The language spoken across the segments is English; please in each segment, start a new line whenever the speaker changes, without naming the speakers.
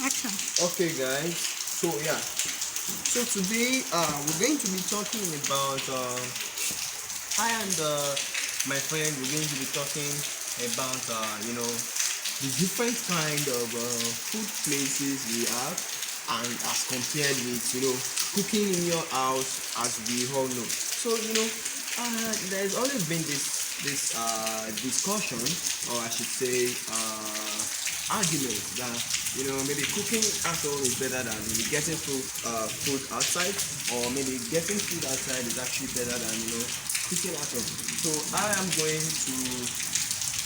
Action.
Okay, guys. So yeah. So today, we're going to be talking about. I and my friend, we're going to be talking about the different kind of food places we have, and as compared with cooking in your house, as we all know. So there's always been this discussion, or I should say argument that maybe cooking at home is better than maybe getting food outside, or maybe getting food outside is actually better than cooking at home. So I am going to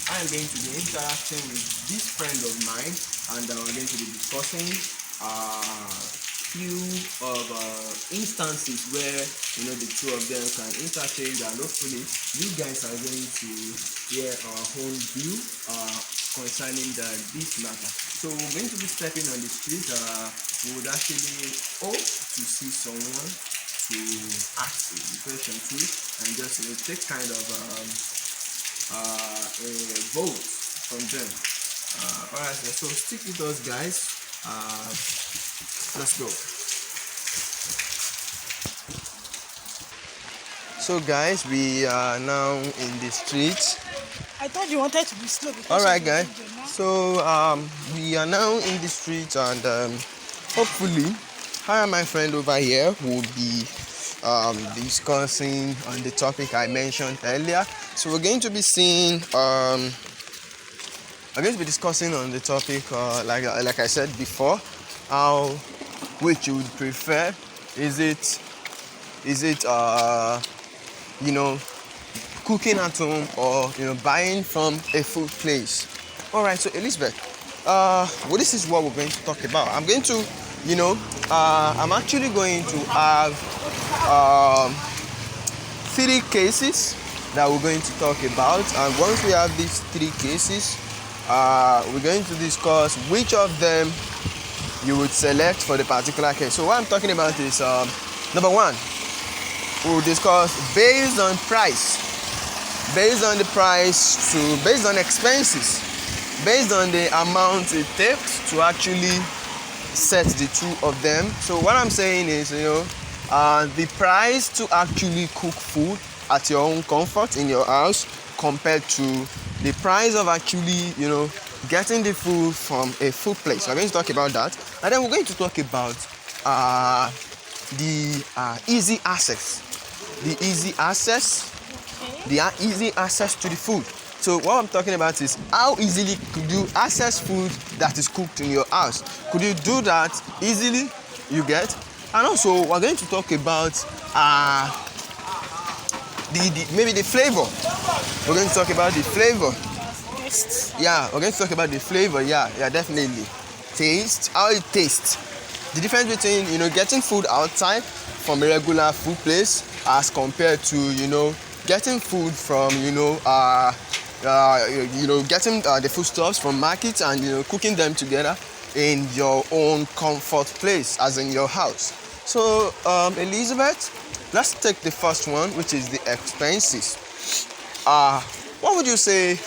be interacting with this friend of mine, and we're going to be discussing few of instances where the two of them can interchange, and hopefully you guys are going to hear our own view concerning this matter. So we're going to be stepping on the street. We would actually hope to see someone to ask the question to, and just take kind of a vote from them. Alright, so stick with us, guys. Let's go. So guys, we are now in the street.
I thought you wanted to be slow because
Alright,
of the
guys.
video now.
So we are now in the street, and hopefully, I and my friend over here will be discussing on the topic I mentioned earlier. So we're going to be seeing I'm going to be discussing on the topic like I said before, how which you would prefer. Is it cooking at home, or buying from a food place? All right, so Elizabeth, this is what we're going to talk about. I'm going to I'm actually going to have 3 cases that we're going to talk about, and once we have these 3 cases, we're going to discuss which of them you would select for the particular case. So what I'm talking about is number 1, we'll discuss based on price, based on the price based on expenses, based on the amount it takes to actually set the 2 of them. So what I'm saying is the price to actually cook food at your own comfort in your house, compared to the price of actually getting the food from a food place. We're going to talk about that, and then we're going to talk about the easy access, the easy access to the food. So what I'm talking about is how easily could you access food that is cooked in your house. Could you do that easily? You get. And also we're going to talk about maybe the flavor. We're going to talk about the flavor.
Taste.
Yeah, we're going to talk about the flavor. Yeah, definitely. Taste, how it tastes. The difference between getting food outside from a regular food place, as compared to getting food from getting the foodstuffs from markets, and cooking them together in your own comfort place, as in your house. So Elizabeth, let's take the first one, which is the expenses. What would you say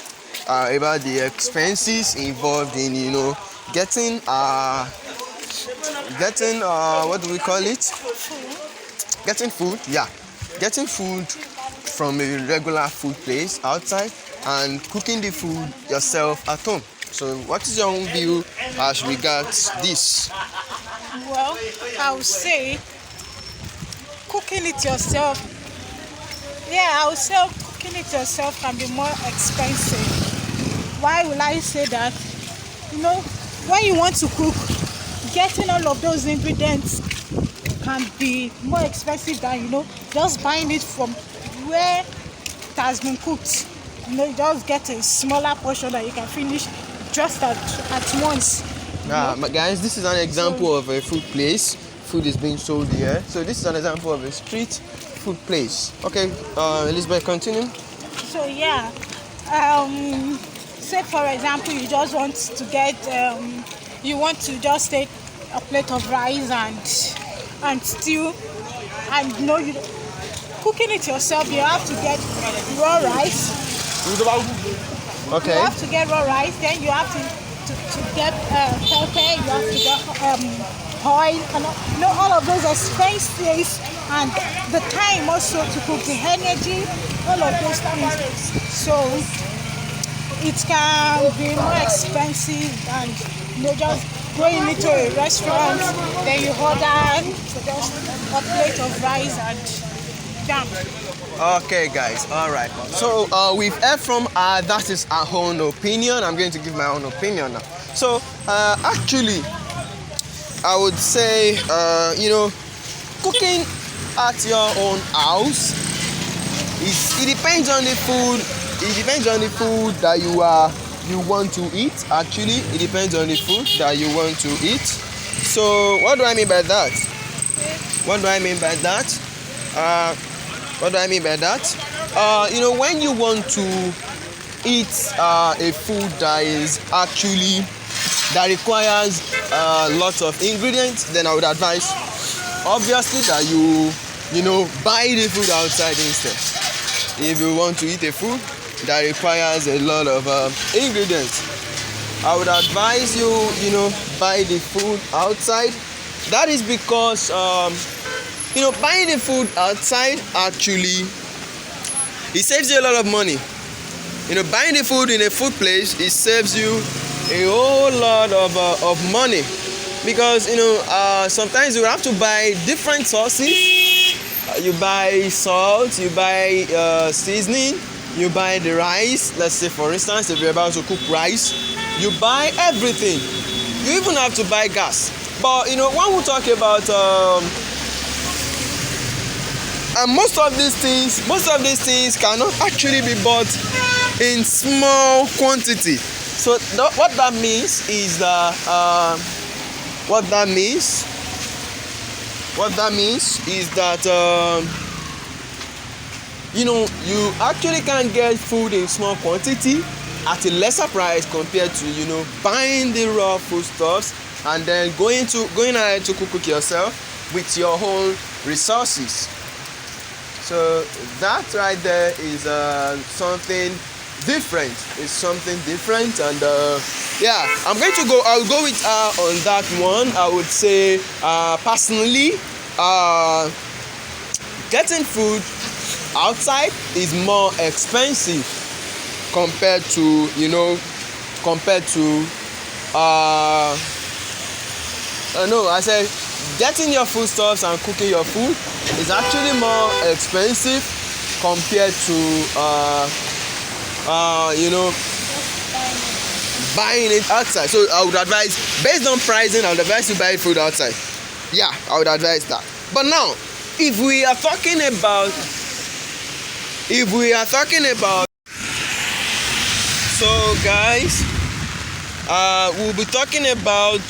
about the expenses involved in getting what do we call it? Getting food, yeah. Getting food from a regular food place outside, and cooking the food yourself at home. So what is your own view as regards this?
Well, I would say cooking it yourself. Yeah, I would say cooking it yourself can be more expensive. Why will I say that? When you want to cook, getting all of those ingredients can be more expensive than just buying it from where it has been cooked. You just get a smaller portion that you can finish just at once.
Guys, this is an example of a food place. Food is being sold here. So this is an example of a street food place. Okay, Elizabeth, continue.
So yeah, say for example, you just want to get, you want to just take a plate of rice and stew, and you cooking it yourself. You have to get raw rice.
Okay.
You have to get raw rice. Then you have to get pepper. You have to oil, and all of those expenses, and the time also to cook, the energy, all of those things. So it can be more expensive than just going into a restaurant, then you order just a plate of rice and jam.
Okay, guys. All right. So we've heard from that is our own opinion. I'm going to give my own opinion now. So actually, I would say cooking at your own house it depends on the food. It depends on the food that you want to eat. Actually, it depends on the food that you want to eat. So what do I mean by that? What do I mean by that? What do I mean by that? When you want to eat a food that requires lots of ingredients, then I would advise, obviously, that you buy the food outside instead. If you want to eat a food that requires a lot of ingredients, I would advise you, buy the food outside. That is because buying the food outside actually it saves you a lot of money. Buying the food in a food place, it saves you a whole lot of money, because sometimes you have to buy different sauces. You buy salt, you buy seasoning, you buy the rice. Let's say, for instance, if you're about to cook rice, you buy everything. You even have to buy gas. But when we talk about and most of these things cannot actually be bought in small quantity. So what that means is that you actually can get food in small quantity at a lesser price compared to buying the raw foodstuffs and then going ahead to cook yourself with your own resources. So that right there is something different. It's something different, and I'll go with on that one. I would say personally, getting food outside is more expensive compared to I said getting your foodstuffs and cooking your food is actually more expensive compared to buying it outside. So I would advise, based on pricing, I would advise you buy food outside. Yeah, I would advise that. But now, if we are talking about so guys, we'll be talking about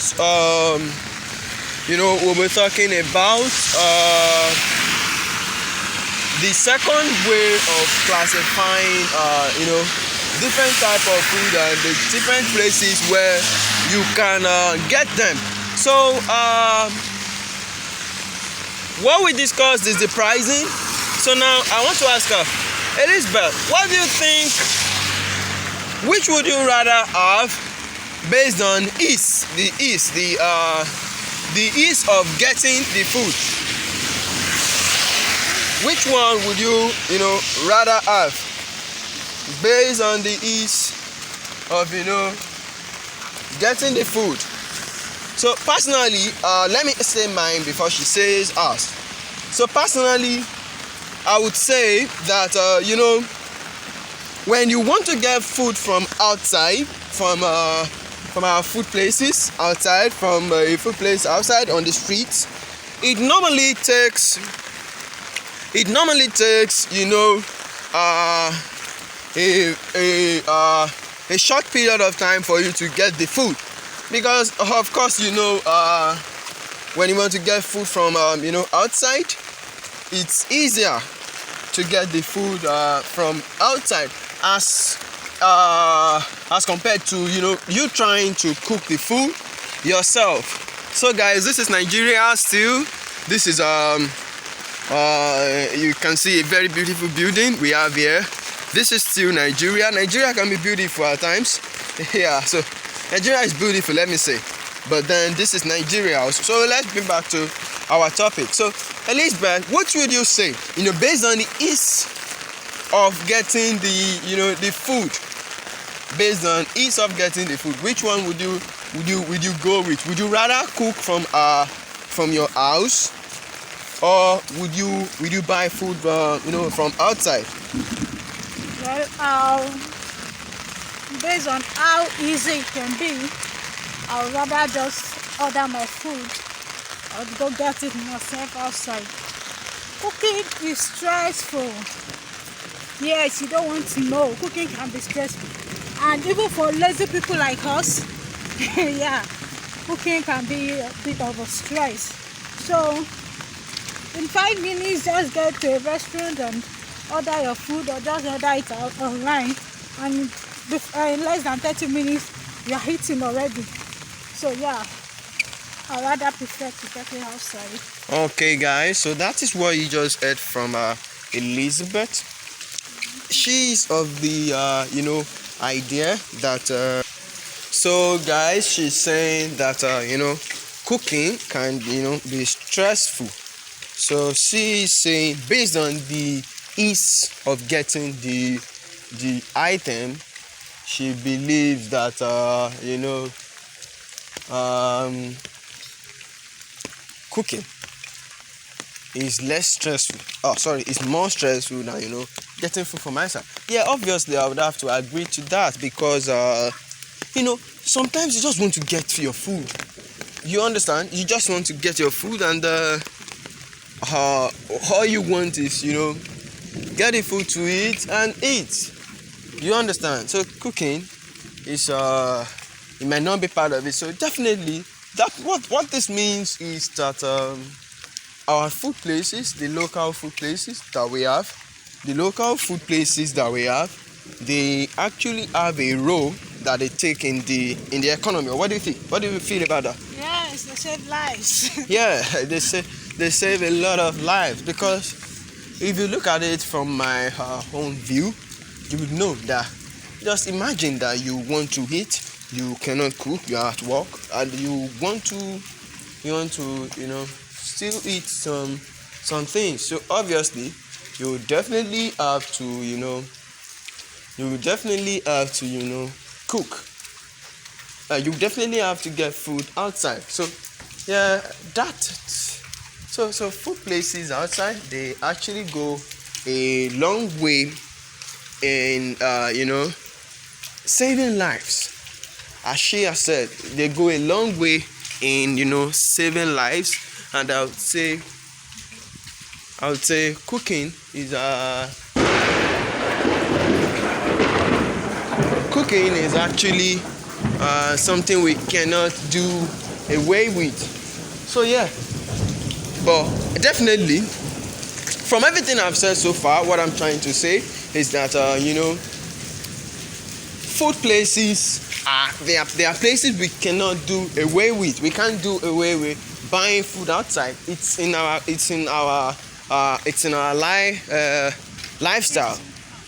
the second way of classifying different type of food and the different places where you can get them. So what we discussed is the pricing. So now I want to ask her, Elizabeth, what do you think, which would you rather have based on the ease of getting the food? Which one would you rather have based on the ease of getting the food? So personally, let me say mine before she says ours. So personally, I would say that when you want to get food from outside, from our food places outside, from a food place outside on the streets, it normally takes a short period of time for you to get the food, because of course when you want to get food from outside, it's easier to get the food from outside as compared to you trying to cook the food yourself. So guys, this is Nigeria still. This is you can see a very beautiful building we have here. This is still Nigeria. Nigeria can be beautiful at times. Yeah, so Nigeria is beautiful, let me say. But then this is Nigeria. So let's be back to our topic. So Elizabeth, what would you say? Based on the ease of getting the food, based on ease of getting the food, which one would you go with? Would you rather cook from your house, or would you buy food from outside?
Well, based on how easy it can be, I would rather just order my food or go get it myself outside. Cooking is stressful. Yes, you don't want to know. Cooking can be stressful. And even for lazy people like us, yeah, cooking can be a bit of a stress. So, in 5 minutes, just get to a restaurant and order your food, or just order it out online, and in less than 30 minutes, you are eating already. So, yeah, I rather prefer to get it outside.
Okay, guys, so that is what you just heard from Elizabeth. She's of the idea that so guys, she's saying that cooking can be stressful. So she's saying, based on the ease of getting the item, she believes that cooking is less stressful. It's more stressful than getting food from outside. Yeah, obviously I would have to agree to that, because sometimes you just want to get your food. You understand? You just want to get your food, and all you want is get the food to eat and eat. You understand? So cooking is it might not be part of it. So definitely that what this means is that our food places, the local food places that we have, they actually have a role that they take in the economy. What do you think? What do you feel about that?
Yes, they save lives.
Yeah, they save a lot of lives, because if you look at it from my own view, you would know that. Just imagine that you want to eat, you cannot cook, you are at work, and you want to still eat some things. So obviously you definitely have to cook. You definitely have to get food outside. So yeah, so food places outside, they actually go a long way in saving lives. As she has said, they go a long way in saving lives. And I would say cooking is actually something we cannot do away with. So yeah, but definitely from everything I've said so far, what I'm trying to say is that food places there are places we cannot do away with. We can't do away with buying food outside. It's in our lifestyle.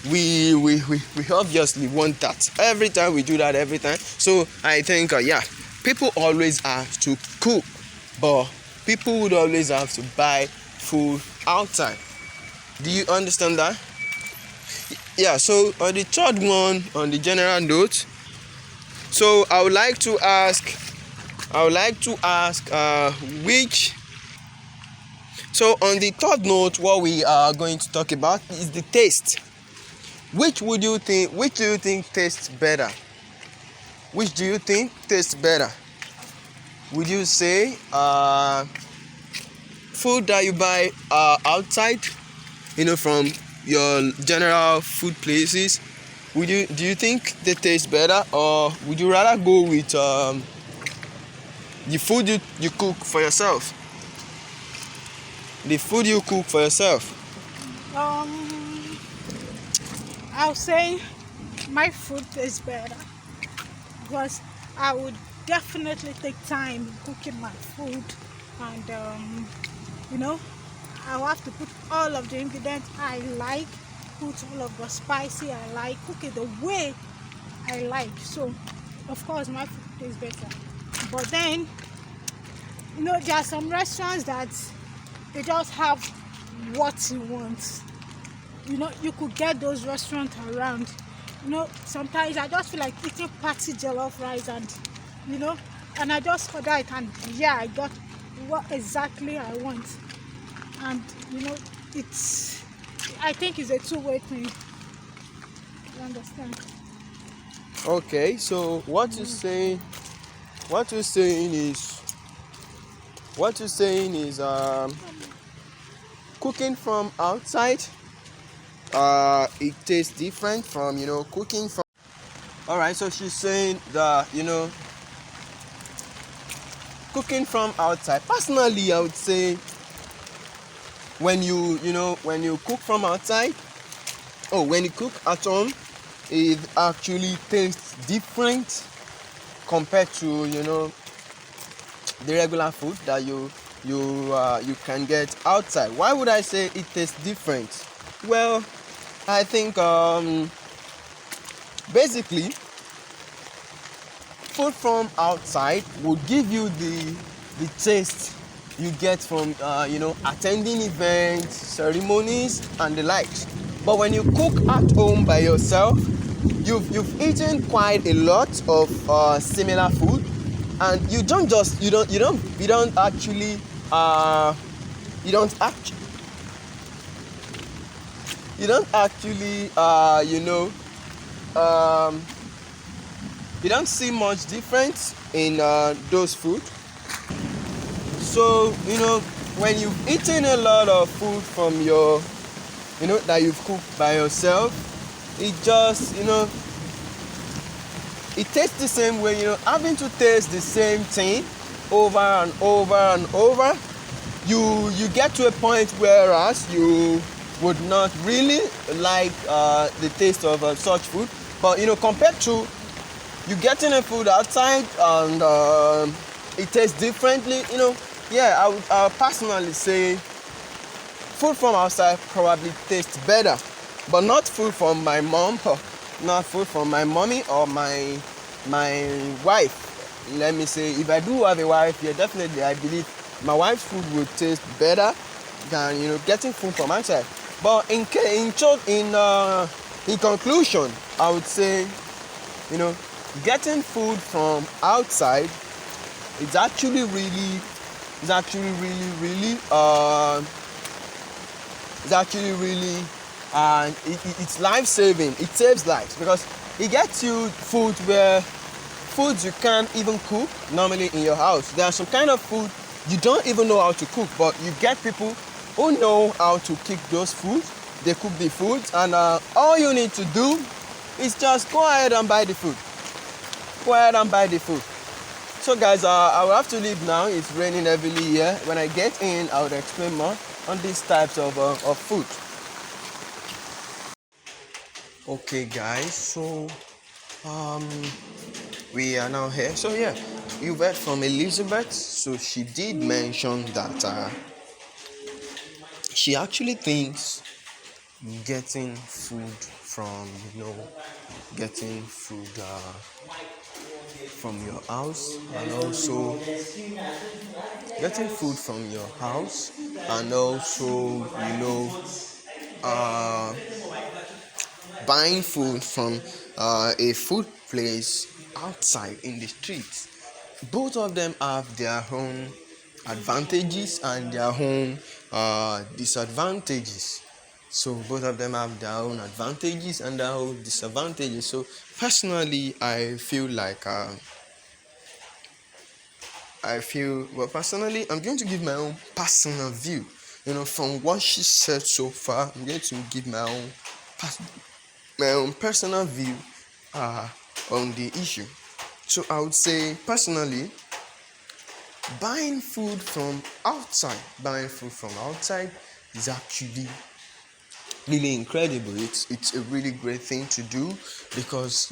We obviously want that. Every time we do that, every time. So I think people always have to cook, but people would always have to buy food outside. Do you understand that? Yeah. So on the third one, on the general note, so I would like to ask which. So on the third note, what we are going to talk about is the taste. Which do you think tastes better? Which do you think tastes better? Would you say food that you buy outside, from your general food places? Do you think they taste better, or would you rather go with the food you cook for yourself? The food you cook for yourself.
I'll say my food tastes better, because I would definitely take time cooking my food, and I'll have to put all of the ingredients I like, put all of the spicy I like, cook it the way I like. So of course my food tastes better. But then, there are some restaurants that they just have what you want. You could get those restaurants around. Sometimes I just feel like eating party jollof rice, you know and I just order it, and yeah, I got what exactly I want. And it's I think it's a two-way thing. You understand?
Okay, so what you're saying is cooking from outside, it tastes different from cooking from. All right, so she's saying that cooking from outside. Personally, I would say when you cook from outside, when you cook at home, it actually tastes different compared to the regular food that you can get outside. Why would I say it tastes different? Well, I think basically food from outside would give you the taste you get from attending events, ceremonies, and the likes. But when you cook at home by yourself, you've eaten quite a lot of similar food, and you don't actually um, you don't see much difference in those food. So when you've eaten a lot of food from your that you've cooked by yourself, it just it tastes the same way. Having to taste the same thing over and over and over, you get to a point whereas you would not really like the taste of such food. But compared to you getting a food outside and it tastes differently, yeah, I would personally say food from outside probably tastes better, but not food from my mom, or not food from my mommy or my wife. Let me say, if I do have a wife, yeah, definitely I believe my wife's food would taste better than getting food from outside. But in conclusion, I would say getting food from outside is actually really it's life-saving. It saves lives because it gets you foods you can't even cook normally in your house. There are some kind of food you don't even know how to cook, but you get people who know how to cook those foods. They cook the foods, and all you need to do is just go ahead and buy the food. So guys, I will have to leave now. It's raining heavily here. When I get in, I will explain more on these types of food. Okay guys, so we are now here. So yeah, you heard from Elizabeth. So she did mention that she actually thinks getting food from from your house, and also getting food from your house, and also buying food from a food place outside in the streets. Both of them have their own advantages and their own disadvantages. So both of them have their own advantages and their own disadvantages. So personally, I feel like personally, I'm going to give my own personal view. From what she said so far, I'm going to give my own personal view on the issue. So I would say personally, buying food from outside is actually really incredible. It's a really great thing to do, because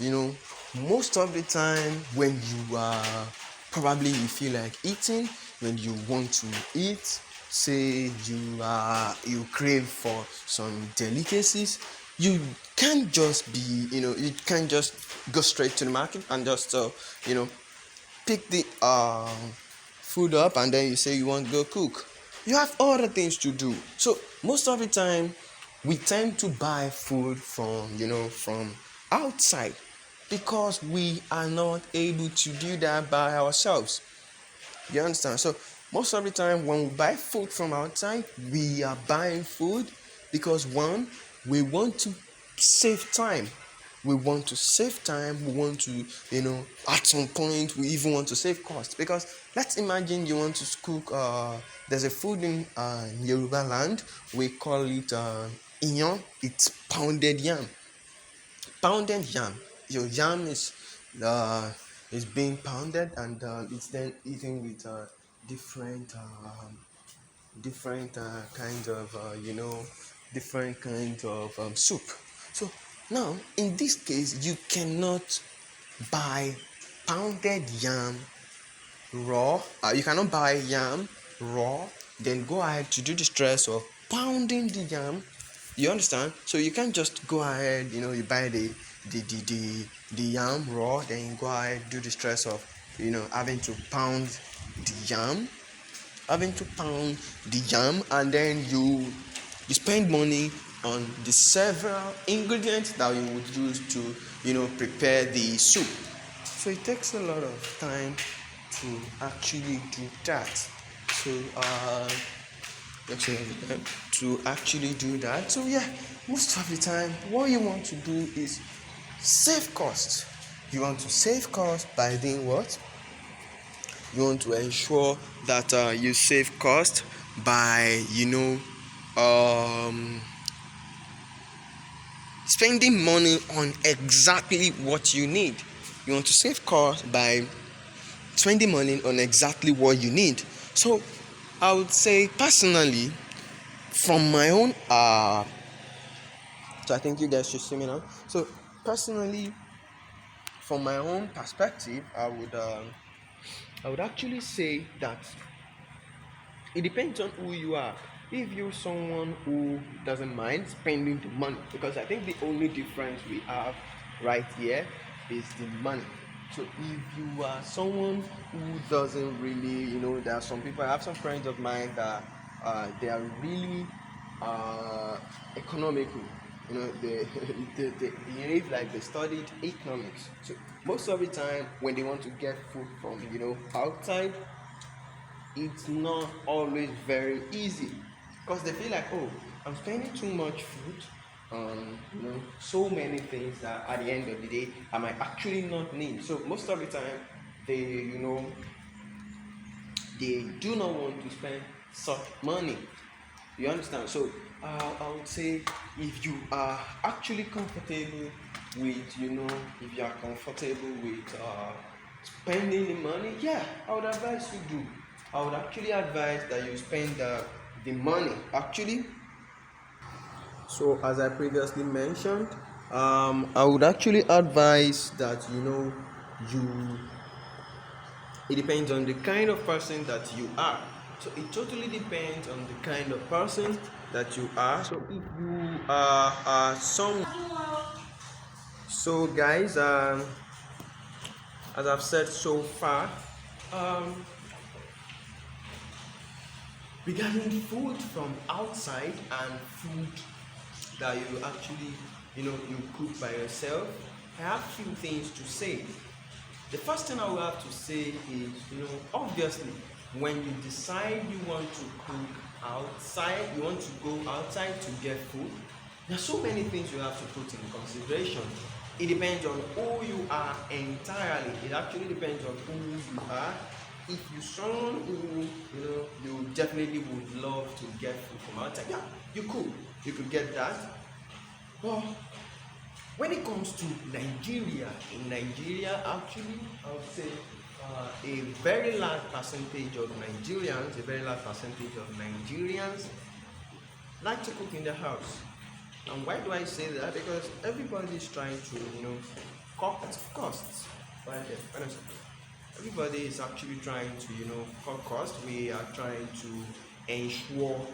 most of the time when you are probably you feel like eating, when you want to eat, say you crave for some delicacies, you can't just be you can't just go straight to the market and just pick the food up and then you say you want to go cook. You have other things to do. So most of the time we tend to buy food from outside because we are not able to do that by ourselves. You understand? So most of the time when we buy food from outside, we are buying food because one, we want to save time. We want to save time. We want to, at some point we even want to save cost. Because let's imagine you want to cook. There's a food in Yoruba land. We call it iyan. It's pounded yam. Pounded yam. Your yam is being pounded and it's then eaten with different kinds of different kinds of soup. So now in this case you cannot buy pounded yam raw. You cannot buy yam raw then go ahead to do the stress of pounding the yam. You understand? So you can't just go ahead, you buy the yam raw, then you go ahead do the stress of having to pound the yam and then you spend money on the several ingredients that you would use to prepare the soup. So it takes a lot of time to actually do that. So yeah, most of the time what you want to do is save costs. You want to save costs by doing what? You want to ensure that you save cost by spending money on exactly what you need. You want to save cost by spending money on exactly what you need. So I would say personally, from my own so I think you guys should see me now. So personally, from my own perspective, I would actually say that it depends on who you are. If you're someone who doesn't mind spending the money, because I think the only difference we have right here is the money. So if you are someone who doesn't really, there are some people, I have some friends of mine that they are really economical. They behave like they studied economics. So most of the time when they want to get food from outside, it's not always very easy because they feel like, oh, I'm spending too much food on so many things that at the end of the day I might actually not need. So most of the time they they do not want to spend such money. You understand? So I would say if you are actually comfortable with if you are comfortable with spending the money, yeah, I would advise you do. I would actually advise that you spend the money actually. So as I previously mentioned, I would actually advise that it depends on the kind of person that you are. So it totally depends on the kind of person that you are. So if you are so guys, as I've said so far, regarding food from outside and food that you actually you cook by yourself, I have few things to say. The first thing I will have to say is, obviously, when you decide you want to cook outside, you want to go outside to get food, there are so many things you have to put in consideration. It depends on who you are entirely. It actually depends on who you are. If you're someone who, you definitely would love to get food from outside, yeah, you could get that. But when it comes to Nigeria, in Nigeria, actually, I would say a very large percentage of Nigerians like to cook in the house. And why do I say that? Because everybody is trying to, cut costs. Everybody is actually trying to, cut costs. We are trying to ensure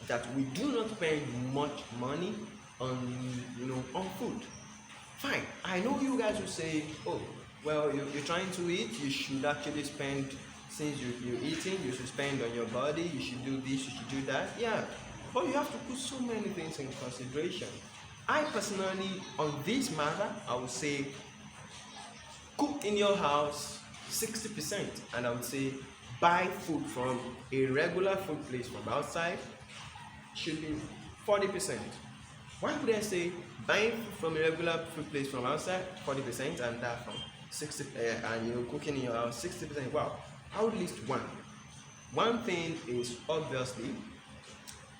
that we do not spend much money on food. Fine. I know you guys will say, oh, well, you're trying to eat, you should actually spend, since you're eating, you should spend on your body, you should do this, you should do that. Yeah, but you have to put so many things in consideration. I personally, on this matter, I would say cook in your house 60%, and I would say buy food from a regular food place from outside should be 40%. Why would I say buying food from a regular food place from outside 40% and that from 60 and cooking in your house 60%? Wow, I would list one. One thing is obviously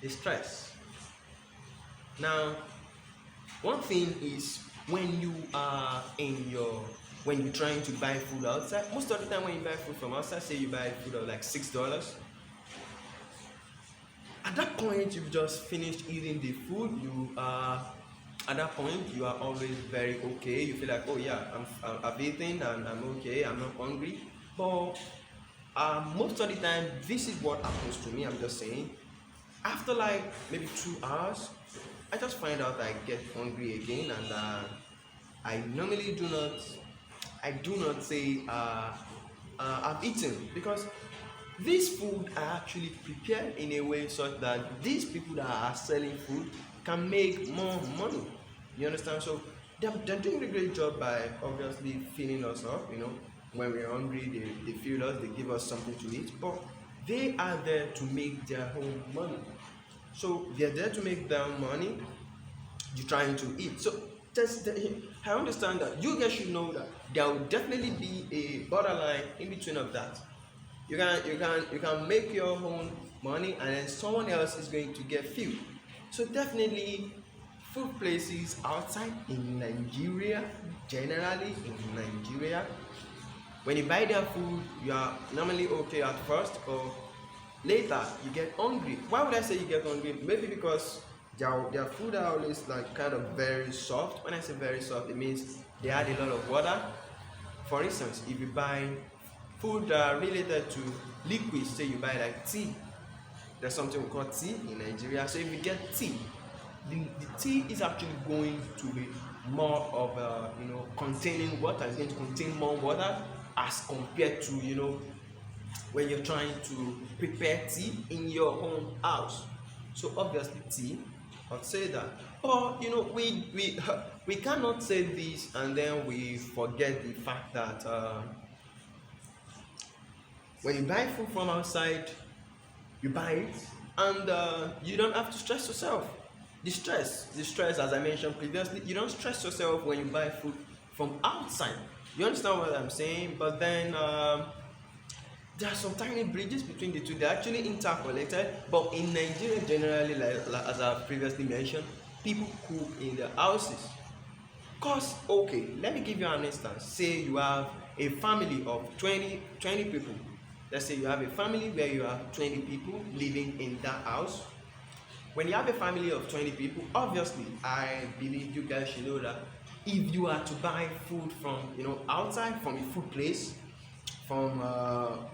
the stress. Now, one thing is when you are when you're trying to buy food outside, most of the time when you buy food from outside, say you buy food of like $6, at that point you've just finished eating the food, you are at that point you are always very okay, you feel like, oh yeah, I've eaten and I'm okay, I'm not hungry. But most of the time this is what happens to me. I'm just saying, after like maybe 2 hours I just find out I get hungry again, and I normally do not say I've eaten, because this food are actually prepared in a way such that these people that are selling food can make more money. You understand? So they're doing a great job by obviously filling us up. When we're hungry, they feed us, they give us something to eat, but they are there to make their own money. So they're there to make their own money, you're trying to eat. So I understand that you guys should know that there will definitely be a borderline in between of that. You can make your own money, and then someone else is going to get filled. So definitely food places outside in Nigeria, generally in Nigeria, when you buy their food, you are normally okay at first, but later you get hungry. Why would I say you get hungry? Maybe because their food are always like kind of very soft. When I say very soft, it means they add a lot of water. For instance, if you buy food related to liquids, say you buy like tea, there's something we call tea in Nigeria. So if you get tea, the tea is actually going to be more of containing water. It's going to contain more water as compared to when you're trying to prepare tea in your own house. So obviously tea, I'd say that. But we cannot say this and then we forget the fact that when you buy food from outside, you buy it and you don't have to stress yourself. The stress, as I mentioned previously, you don't stress yourself when you buy food from outside. You understand what I'm saying? But then there are some tiny bridges between the two. They're actually interconnected. But in Nigeria, generally, like as I previously mentioned, people cook in their houses. Cause okay, let me give you an instance. Say you have a family of 20 people. Let's say you have a family where you have 20 people living in that house. When you have a family of 20 people, obviously, I believe you guys should know that if you are to buy food from outside, from a food place, from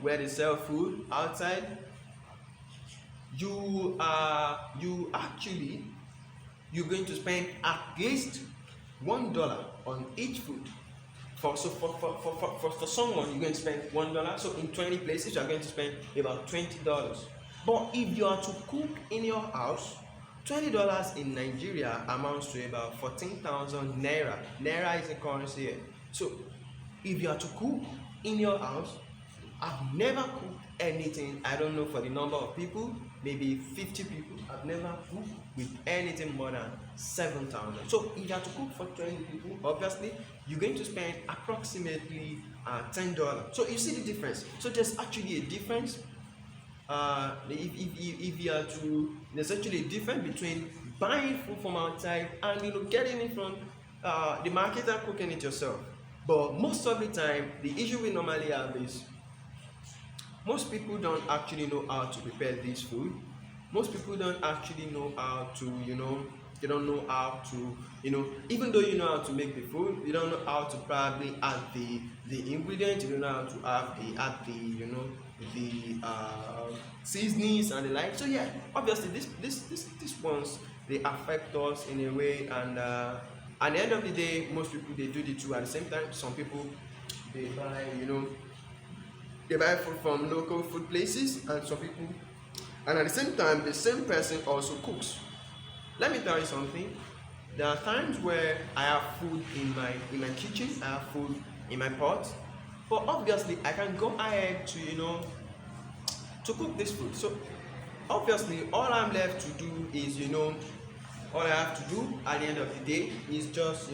where they sell food outside, you're going to spend at least $1 on each food. For someone, you're going to spend $1. So in 20 places, you're going to spend about $20. But if you are to cook in your house, $20 in Nigeria amounts to about 14,000 naira. Naira is a currency here. So if you are to cook in your house, I've never cooked anything, I don't know for the number of people, maybe 50 people, I've never cooked with anything more than 7,000. So if you are to cook for 20 people, obviously you're going to spend approximately $10. So you see the difference. So there's actually a difference. If you are to, there's actually a difference between buying food from outside and getting it from the market and cooking it yourself. But most of the time, the issue we normally have is most people don't actually know how to prepare this food. Most people don't actually know how to, they don't know how to, even though you know how to make the food, you don't know how to probably add the ingredients, you don't know how to add the seasonings and the like. So yeah, obviously these ones, they affect us in a way, and At the end of the day, most people they do the two at the same time. Some people they buy, they buy food from local food places, and some people, and at the same time, the same person also cooks. Let me tell you something. There are times where I have food in my kitchen, I have food in my pot, but obviously I can go ahead to to cook this food. So obviously all I'm left to do is all I have to do at the end of the day is just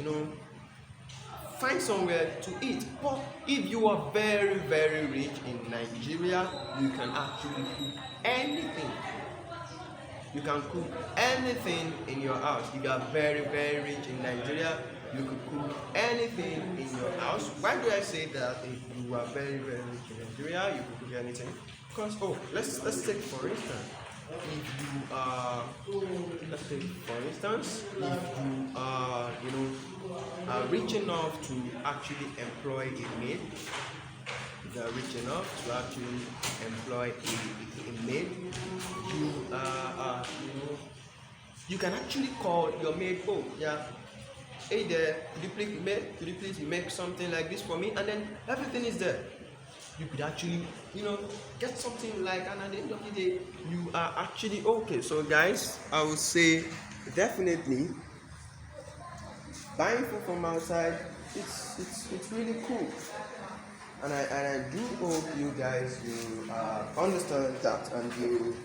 find somewhere to eat. But if you are very very rich in Nigeria, you can actually cook anything. You can cook anything in your house. If you are very very rich in Nigeria, you could cook anything in your house. Why do I say that? If you are very very rich in Nigeria, you could cook anything. Because let's take for instance, if you are let's take for instance, if you are are rich enough to actually employ a maid, if you are rich enough to actually employ a maid, you can actually call your maid. Oh yeah, hey there, could you please make something like this for me, and then everything is there. You could actually get something like, and at the end of the day you are actually okay. So guys, I would say definitely buying food from outside, it's really cool, and I do hope you guys you understand that, and you've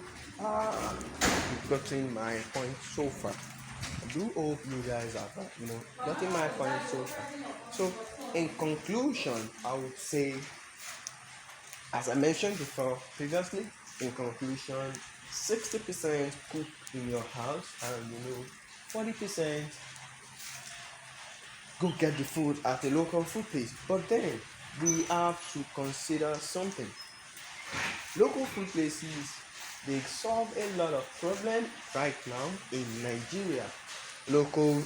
gotten my point so far. I do hope you guys have gotten my point so far. So in conclusion, I would say, as I mentioned before previously, in conclusion, 60% cook in your house, and 40% go get the food at a local food place. But then we have to consider something. Local food places, they solve a lot of problems right now in Nigeria. Local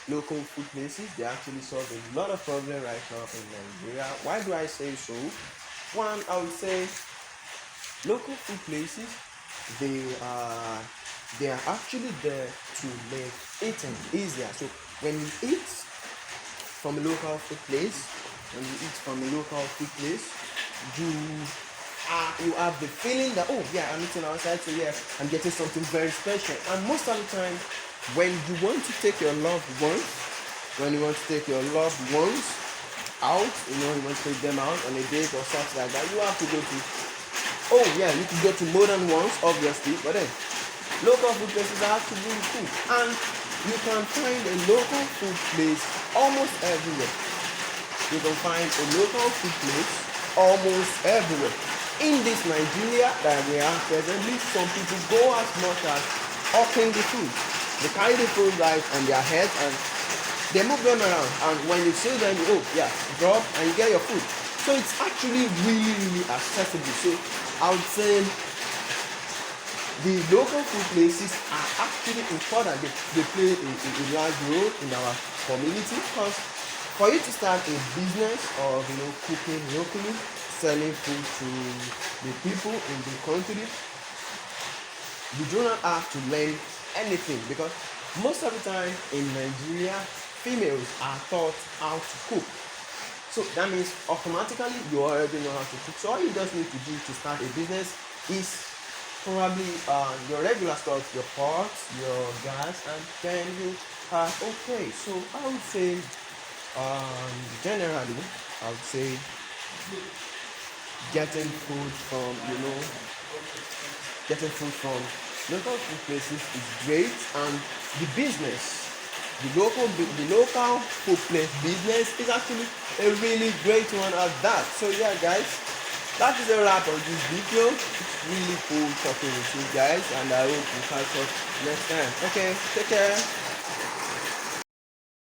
local food places, they actually solve a lot of problems right now in Nigeria. Why do I say so? One, I would say local food places, they are actually there to make eating easier. So when you eat from a local food place, you have the feeling that, oh yeah, I'm eating outside, so yeah, I'm getting something very special. And most of the time, when you want to take your loved ones out, you want to take them out on a date or something like that, you have to go to, oh yeah, you can go to more than once, obviously, but then local food places are actually really cool, and you can find a local food place almost everywhere. You can find a local food place almost everywhere. In this Nigeria that we are presently, some people go as much as hawking the food. They carry the food right on their heads and they move them around, and when you see them, oh yeah, drop and you get your food. So it's actually really really accessible. So I would say the local food places are actually important. They play a large role in our community, because for you to start a business of cooking locally, selling food to the people in the country, you do not have to learn anything, because most of the time in Nigeria, females are taught how to cook. So that means automatically you already know how to cook. So all you just need to do to start a business is probably your regular stuff, your pots, your gas, and then you are okay. So I would say generally, I would say getting food from local food places is great, and the local food place business is actually a really great one at that. So yeah guys, that is a wrap on this video. It's really cool talking with you guys, and I hope you catch up next time. Okay, take care.